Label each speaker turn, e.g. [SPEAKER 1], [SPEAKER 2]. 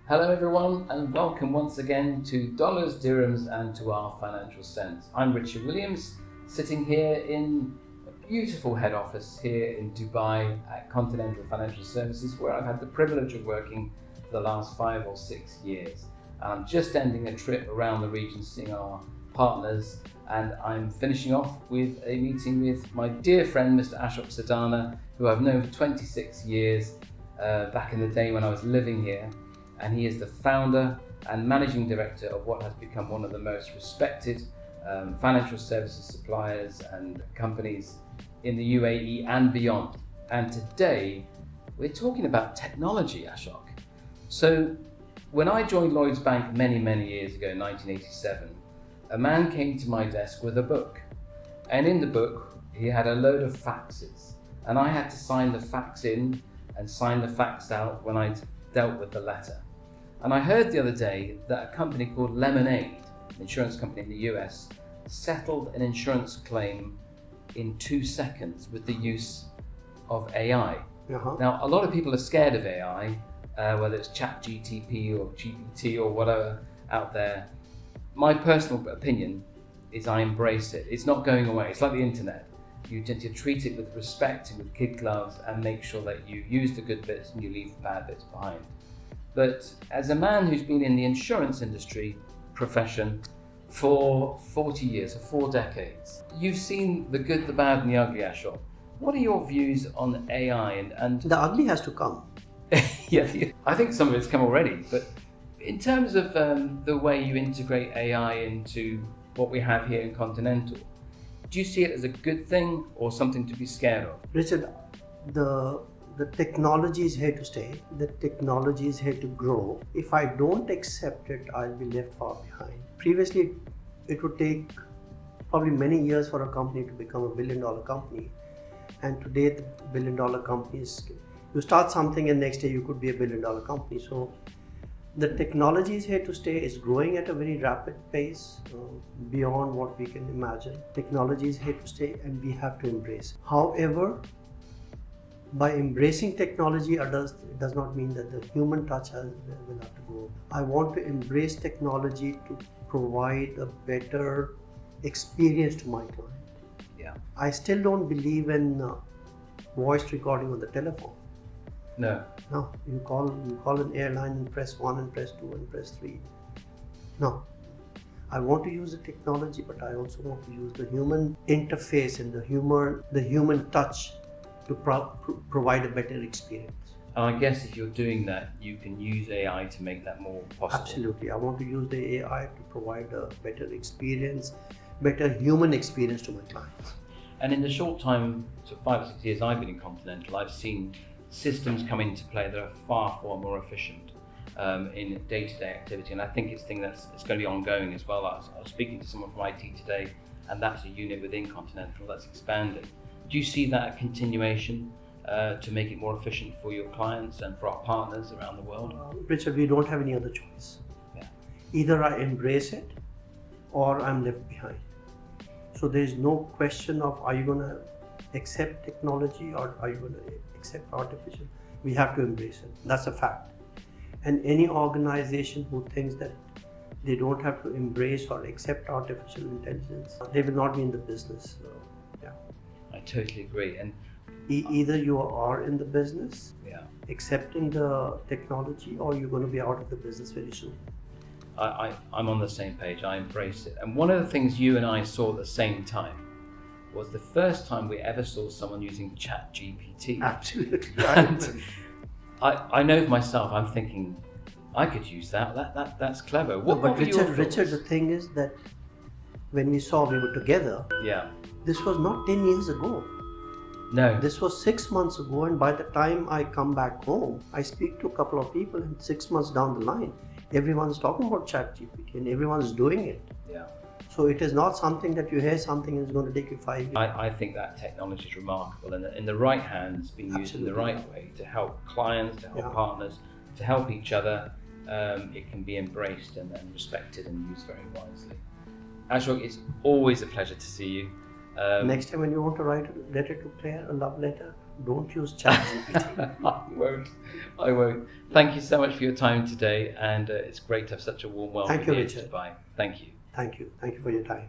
[SPEAKER 1] Hello everyone, and welcome once again to Dollars, Dirhams and to our Financial Sense. I'm Richard Williams, sitting here in a beautiful head office here in Dubai at Continental Financial Services, where I've had the privilege of working for the last 5 or 6 years. And I'm just ending a trip around the region seeing our partners, and I'm finishing off with a meeting with my dear friend Mr. Ashok Sardana, who I've known for 26 years, back in the day when I was living here. And he is the founder and managing director of what has become one of the most respected financial services suppliers and companies in the UAE and beyond. And today we're talking about technology, Ashok. So when I joined Lloyds Bank many years ago in 1987, a man came to my desk with a book, and in the book he had a load of faxes, and I had to sign the fax in and sign the fax out when I'd dealt with the letter. And I heard the other day that a company called Lemonade, an insurance company in the US, settled an insurance claim in 2 seconds with the use of AI. Now, a lot of people are scared of AI, whether it's ChatGPT or GPT or whatever out there. My personal opinion is I embrace it. It's not going away. It's like the internet. You tend to treat it with respect and with kid gloves and make sure that you use the good bits and you leave the bad bits behind. But as a man who's been in the insurance industry profession for 40 years, for 4 decades, you've seen the good, the bad and the ugly, Ashok. What are your views on AI and
[SPEAKER 2] The ugly has to come.
[SPEAKER 1] Yeah, I think some of it's come already, but in terms of the way you integrate AI into what we have here in Continental, do you see it as a good thing or something to be scared of?
[SPEAKER 2] Richard, the technology is here to stay. The technology is here to grow. If I don't accept it, I'll be left far behind. Previously, it would take probably many years for a company to become a billion-dollar company. And today, the billion-dollar companies, you start something and next day you could be a billion-dollar company. So the technology is here to stay. It's growing at a very rapid pace, beyond what we can imagine. Technology is here to stay and we have to embrace it. However, by embracing technology, it does not mean that the human touch will have to go. I want to embrace technology to provide a better experience to my client.
[SPEAKER 1] Yeah.
[SPEAKER 2] I still don't believe in voice recording on the telephone.
[SPEAKER 1] No.
[SPEAKER 2] No, you call an airline and press 1 and press 2 and press 3. No. I want to use the technology, but I also want to use the human interface and the human touch to provide a better experience.
[SPEAKER 1] And I guess if you're doing that, you can use AI to make that more possible.
[SPEAKER 2] Absolutely. I want to use the AI to provide a better experience, better human experience to my clients.
[SPEAKER 1] And in the short time, so 5 or 6 years I've been in Continental, I've seen systems come into play that are far more efficient in day-to-day activity. And I think it's going to be ongoing as well. I was speaking to someone from IT today, and that's a unit within Continental that's expanding. Do you see that a continuation to make it more efficient for your clients and for our partners around the world?
[SPEAKER 2] Richard, we don't have any other choice.
[SPEAKER 1] Yeah.
[SPEAKER 2] Either I embrace it or I'm left behind. So there is no question of are you going to accept technology or are you going to accept artificial? We have to embrace it. That's a fact. And any organization who thinks that they don't have to embrace or accept artificial intelligence, they will not be in the business. So, yeah.
[SPEAKER 1] I totally agree. And
[SPEAKER 2] either you are in the business,
[SPEAKER 1] yeah,
[SPEAKER 2] accepting the technology, or you're going to be out of the business very soon.
[SPEAKER 1] I'm on the same page. I embrace it. And one of the things you and I saw at the same time was the first time we ever saw someone using ChatGPT.
[SPEAKER 2] Absolutely.
[SPEAKER 1] And I know for myself, I'm thinking, I could use that. That's clever. What were your thoughts?
[SPEAKER 2] Richard, the thing is that when we were together,
[SPEAKER 1] yeah,
[SPEAKER 2] this was not 10 years ago.
[SPEAKER 1] No.
[SPEAKER 2] This was 6 months ago, and by the time I come back home, I speak to a couple of people, and 6 months down the line, everyone's talking about ChatGPT and everyone's doing it.
[SPEAKER 1] Yeah.
[SPEAKER 2] So it is not something that you hear something is going to take you 5 years.
[SPEAKER 1] I think that technology is remarkable, and in the right hands, being used in the right way to help clients, to help partners, to help each other, it can be embraced and respected and used very wisely. Ashok, it's always a pleasure to see you.
[SPEAKER 2] Next time when you want to write a letter to Claire, a love letter, don't use ChatGPT.
[SPEAKER 1] I won't. Thank you so much for your time today, and it's great to have such a warm welcome
[SPEAKER 2] Thank you,
[SPEAKER 1] here
[SPEAKER 2] Richard.
[SPEAKER 1] to Dubai. Thank you.
[SPEAKER 2] Thank you for your time.